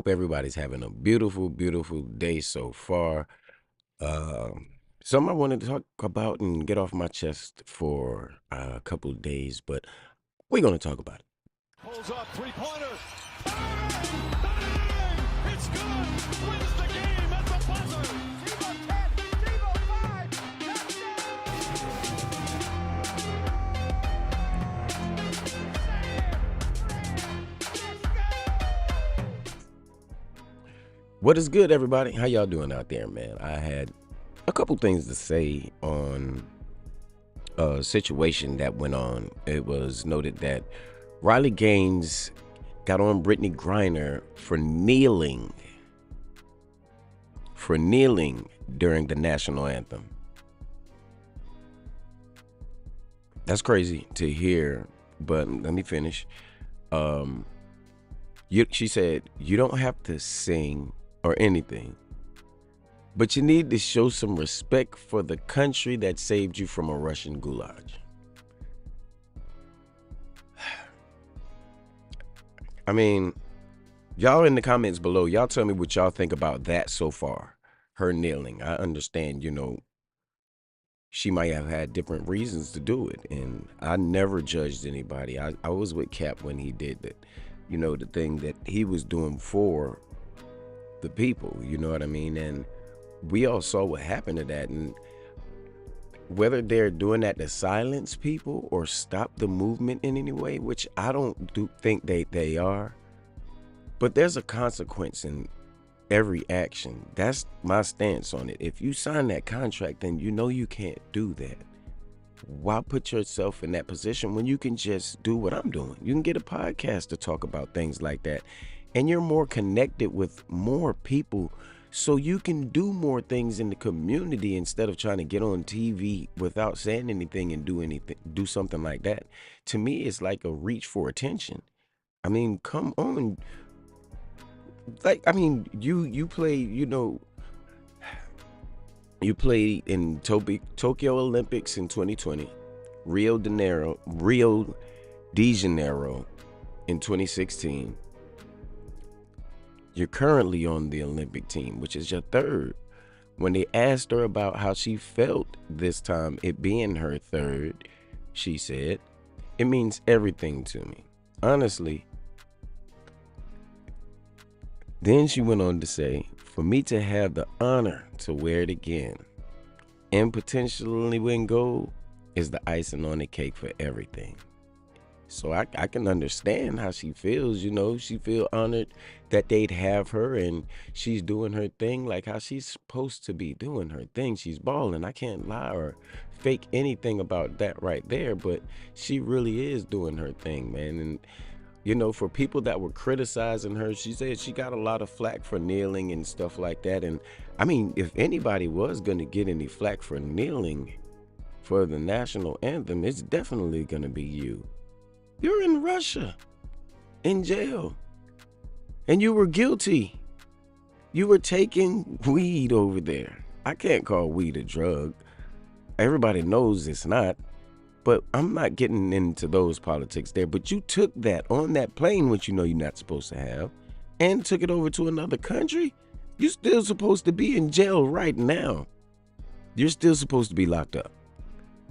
hope everybody's having a beautiful, beautiful day so far. Uh, Something I wanted to talk about and get off my chest for a couple of days, but we're going to talk about it. Pulls up, three-pointer. Bang! Bang! It's good! Wins the game at the buzzer! Devo 10, Devo 5, What is good, everybody? How y'all doing out there, man? I had a couple things to say on a situation that went on. It was noted that Riley Gaines got on Brittany Griner for kneeling during the national anthem. That's crazy to hear, but let me finish. She said, you don't have to sing or anything, but you need to show some respect for the country that saved you from a Russian gulag. I mean, y'all in the comments below, y'all tell me what y'all think about that so far. Her kneeling. I understand, she might have had different reasons to do it, and I never judged anybody. I was with Cap when he did that. The thing that he was doing for the people, you know what I mean? And we all saw what happened to that, and whether they're doing that to silence people or stop the movement in any way, which I don't think they are, but there's a consequence in every action. That's my stance on it. If you sign that contract, then you can't do that. Why put yourself in that position when you can just do what I'm doing? You can get a podcast to talk about things like that, and you're more connected with more people, so you can do more things in the community instead of trying to get on TV without saying anything and do something like that. To me, it's like a reach for attention. I mean, come on. You play, you played in Tokyo Olympics in 2020, Rio de Janeiro in 2016. You're currently on the Olympic team, which is your third. When they asked her about how she felt this time, it being her third, she said, "It means everything to me. Honestly." Then she went on to say, "For me to have the honor to wear it again and potentially win gold is the icing on the cake for everything." So I can understand how she feels, she feel honored that they'd have her, and she's doing her thing like how she's supposed to be doing her thing. She's balling. I can't lie or fake anything about that right there, but she really is doing her thing, man. And for people that were criticizing her, she said she got a lot of flack for kneeling and stuff like that. And I mean, if anybody was going to get any flack for kneeling for the national anthem, it's definitely going to be you. You're in Russia, in jail, and you were guilty. You were taking weed over there. I can't call weed a drug. Everybody knows it's not, but I'm not getting into those politics there. But you took that on that plane, which you're not supposed to have, and took it over to another country. You're still supposed to be in jail right now. You're still supposed to be locked up.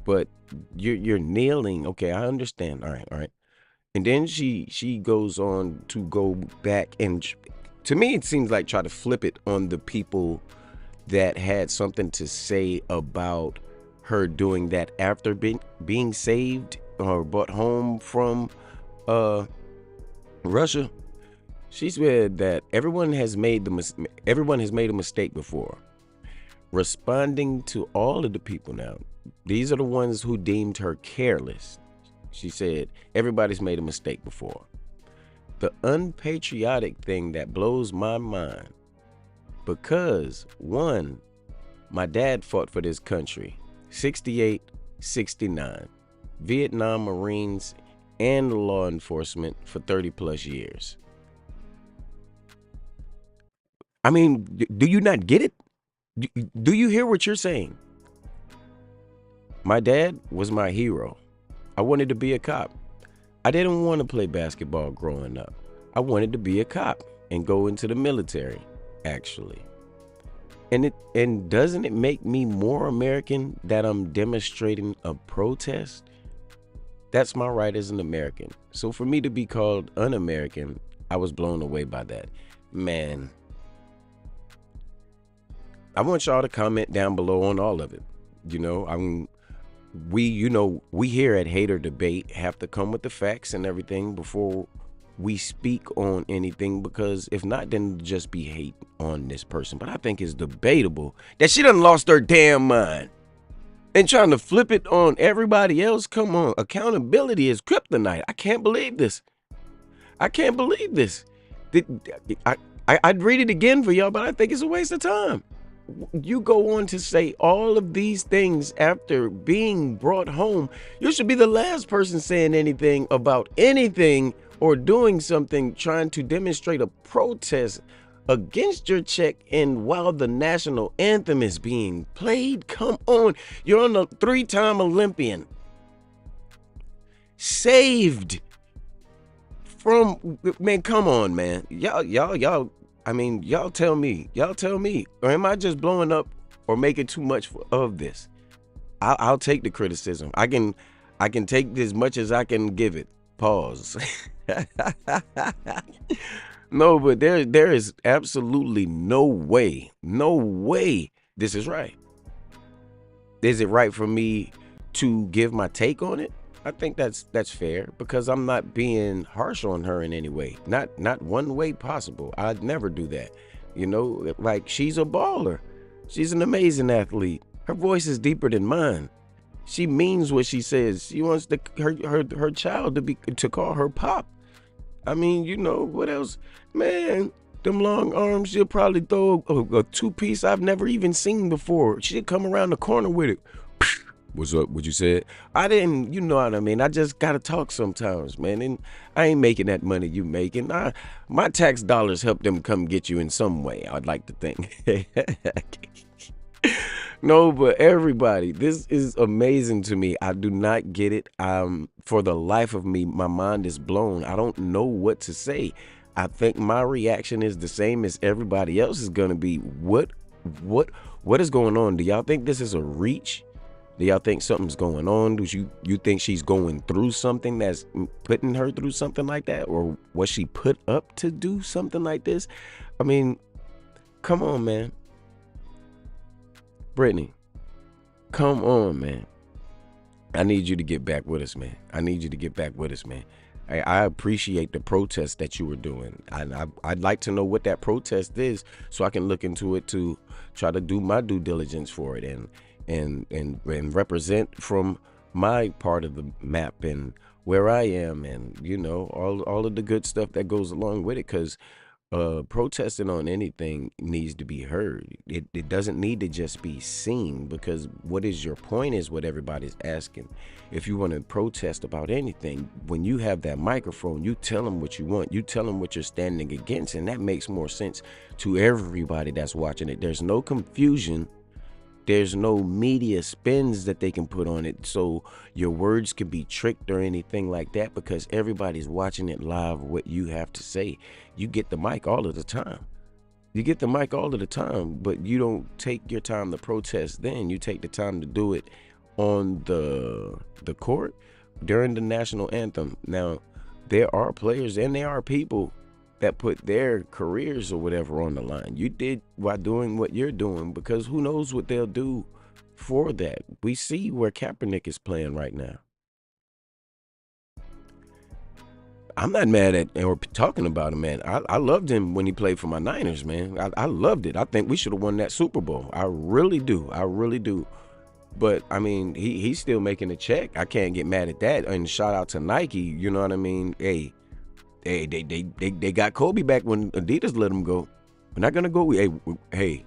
But you're kneeling. Okay, I understand. All right. And then she goes on to go back and, to me, it seems like try to flip it on the people that had something to say about her doing that after being saved or brought home from Russia. She said that everyone has made a mistake before. Responding to all of the people now, these are the ones who deemed her careless. She said, everybody's made a mistake before. The unpatriotic thing that blows my mind, because one, my dad fought for this country, 68, 69, Vietnam Marines and law enforcement for 30 plus years. I mean, do you not get it? Do you hear what you're saying? My dad was my hero. I wanted to be a cop. I didn't want to play basketball growing up. I wanted to be a cop. and go into the military, actually. And doesn't it make me more American that I'm demonstrating a protest? That's my right as an American. So for me to be called un-American, I was blown away by that. Man, I want y'all to comment down below on all of it. We here at Hater Debate have to come with the facts and everything before we speak on anything, because if not, then it'll just be hate on this person. But I think it's debatable that she done lost her damn mind and trying to flip it on everybody else. Come on, accountability is kryptonite. I can't believe this. I'd read it again for y'all, but I think it's a waste of time. You go on to say all of these things after being brought home. You should be the last person saying anything about anything or doing something trying to demonstrate a protest against your check, and while the national anthem is being played. Come on, you're on a 3-time Olympian, saved from, man, come on, man. Y'all, I mean, y'all tell me, or am I just blowing up or making too much of this? I'll take the criticism. I can take as much as I can give it. Pause. No, but there is absolutely no way this is right. Is it right for me to give my take on it? I think that's fair, because I'm not being harsh on her in any way. Not one way possible. I'd never do that. Like, she's a baller. She's an amazing athlete. Her voice is deeper than mine. She means what she says. She wants her child to call her Pop. I mean, what else? Man, them long arms, she'll probably throw a 2-piece I've never even seen before. She'll come around the corner with it. What's up? What you said? I didn't, you know what I mean? I just gotta talk sometimes, man. And I ain't making that money you making. My tax dollars help them come get you in some way, I'd like to think. No, but everybody, this is amazing to me. I do not get it. For the life of me, my mind is blown. I don't know what to say. I think my reaction is the same as everybody else is gonna be. What is going on? Do y'all think this is a reach? Do y'all think something's going on? Do you think she's going through something that's putting her through something like that? Or was she put up to do something like this? I mean, come on, man. Brittany, come on, man. I need you to get back with us, man. I appreciate the protest that you were doing. I'd like to know what that protest is so I can look into it to try to do my due diligence for it and represent from my part of the map and where I am, and all of the good stuff that goes along with it, because protesting on anything needs to be heard. It doesn't need to just be seen, because what is your point is what everybody's asking. If you want to protest about anything, when you have that microphone, you tell them what you want. You tell them what you're standing against, and that makes more sense to everybody that's watching it. There's no confusion. There's no media spins that they can put on it so your words can be tricked or anything like that, because everybody's watching it live what you have to say. You get the mic all of the time. But you don't take your time to protest then. You take the time to do it on the court during the national anthem. Now, there are players and there are people that put their careers or whatever on the line. You did by doing what you're doing, because who knows what they'll do for that. We see where Kaepernick is playing right now. I'm not mad at or talking about him, man. I loved him when he played for my Niners, man. I loved it. I think we should have won that Super Bowl. I really do. But I mean, he's still making a check. I can't get mad at that. And shout out to Nike. You know what I mean? Hey, they got Kobe back when Adidas let him go. We're not gonna go. Hey,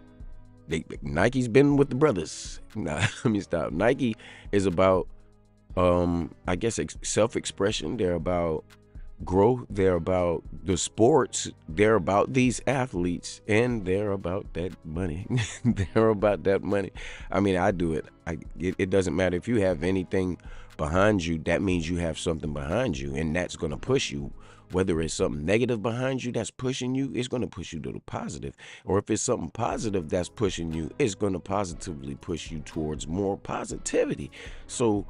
Nike's been with the brothers. Nah, let me stop. Nike is about, I guess, self-expression. They're about growth. They're about the sports. They're about these athletes, and they're about that money. They're about that money. I mean, I do it. It doesn't matter if you have anything behind you. That means you have something behind you, and that's gonna push you. Whether it's something negative behind you that's pushing you, it's going to push you to the positive. Or if it's something positive that's pushing you, it's going to positively push you towards more positivity. So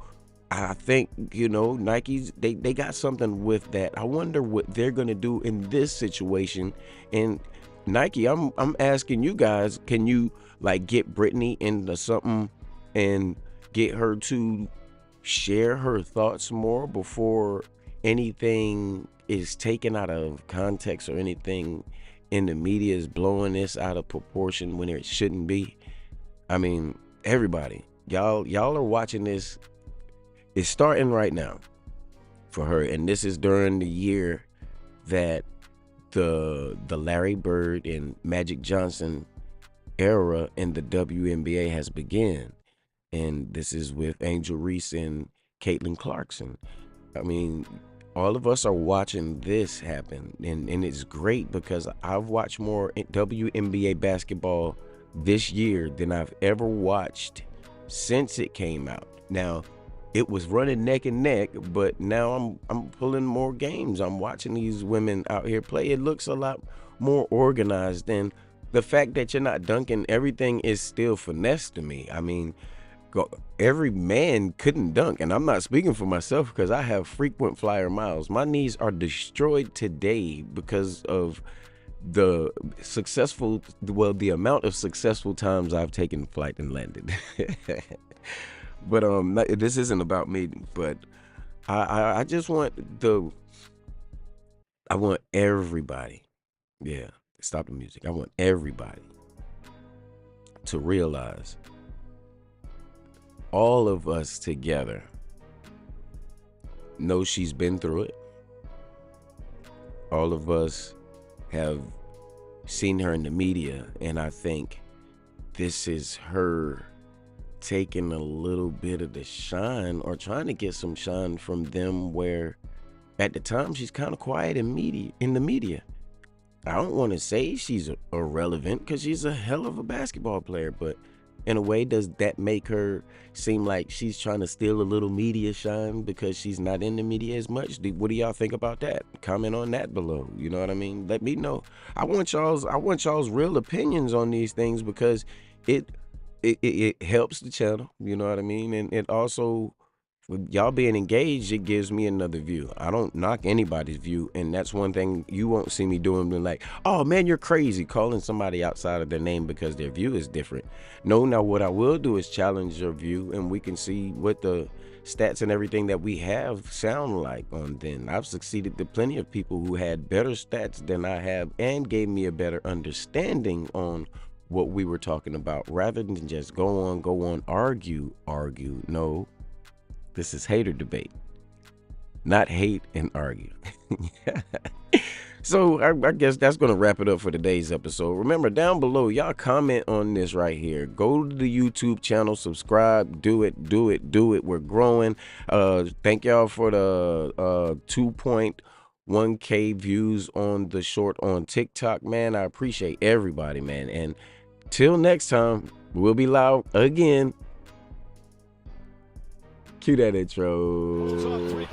I think, Nike's, they got something with that. I wonder what they're going to do in this situation. And Nike, I'm asking you guys, can you like get Brittany into something and get her to share her thoughts more before anything is taken out of context or anything in the media is blowing this out of proportion when it shouldn't be? I mean, everybody, y'all are watching this. It's starting right now for her, and this is during the year that the Larry Bird and Magic Johnson era in the WNBA has begun. And this is with Angel Reese and Caitlin Clarkson. I mean, all of us are watching this happen, and it's great because I've watched more WNBA basketball this year than I've ever watched since it came out. Now, it was running neck and neck, but now I'm pulling more games. I'm watching these women out here play. It looks a lot more organized, and the fact that you're not dunking everything is still finesse to me. I mean, every man couldn't dunk, and I'm not speaking for myself because I have frequent flyer miles. My knees are destroyed today because of the amount of successful times I've taken flight and landed. But this isn't about me, but I just want everybody, yeah, stop the music. I want everybody to realize all of us together know she's been through it. All of us have seen her in the media, and I think this is her taking a little bit of the shine or trying to get some shine from them, where at the time she's kind of quiet in the media. I don't want to say she's irrelevant because she's a hell of a basketball player, but in a way, does that make her seem like she's trying to steal a little media shine because she's not in the media as much? What do y'all think about that? Comment on that below. You know what I mean? Let me know. I want y'all's real opinions on these things because it helps the channel. You know what I mean? And it also, with y'all being engaged, it gives me another view. I don't knock anybody's view, and that's one thing you won't see me doing, being like, oh man, you're crazy, calling somebody outside of their name because their view is different. No, now what I will do is challenge your view, and we can see what the stats and everything that we have sound like on then. I've succeeded to plenty of people who had better stats than I have and gave me a better understanding on what we were talking about, rather than just go on, argue. No. This is hater debate, not hate and argue. So I guess that's going to wrap it up for today's episode. Remember, down below, y'all comment on this right here. Go to the YouTube channel, subscribe, do it. We're growing. Thank y'all for the 2.1K views on the short on TikTok, man. I appreciate everybody, man. And till next time, we'll be loud again. Cue that intro.